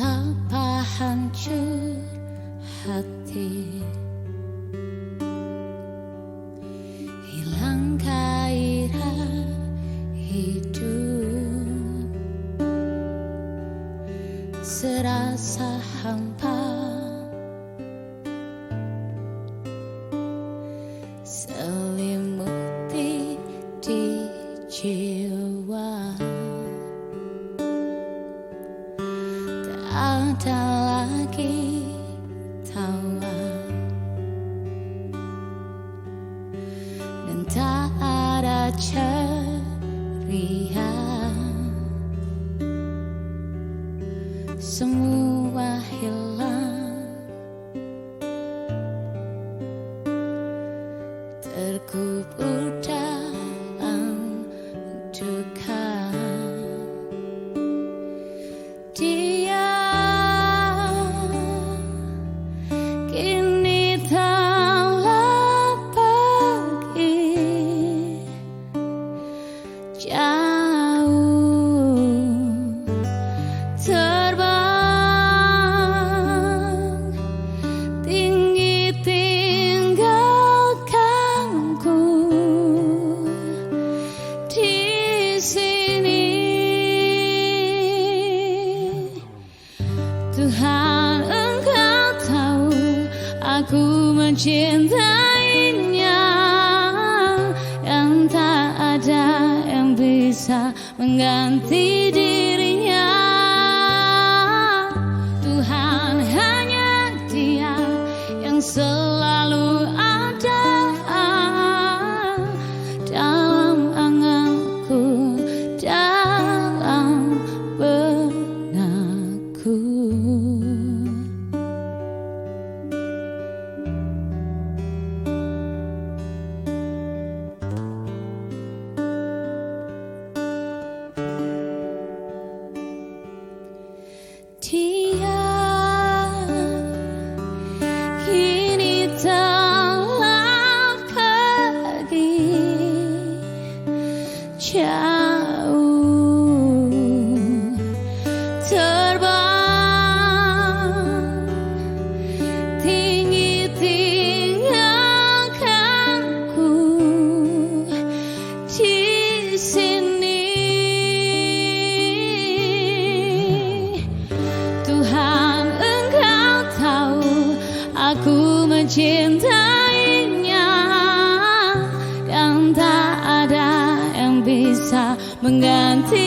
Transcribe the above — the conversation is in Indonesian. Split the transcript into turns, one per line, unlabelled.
Betapa hancur hati, hilang gairah hidup, serasa hampa, selimuti di jiwa. Tak ada lagi tawa, dan tak ada ceria. Semua hilang, terkubur dalam duka. Dia kini telah pergi jauh, terbang tinggi, tinggalkanku di sini. Tuhan Engkau tahu aku mencintainya, yang tak ada yang bisa mengganti dirinya. Tuhan hanya Dia yang selalu ada dalam anganku, dalam benakku. Dia kini telah pergi jauh, terbang tinggi, tinggalkanku di sini. Tuhan Engkau tahu aku mencintainya, dan tak ada yang bisa mengganti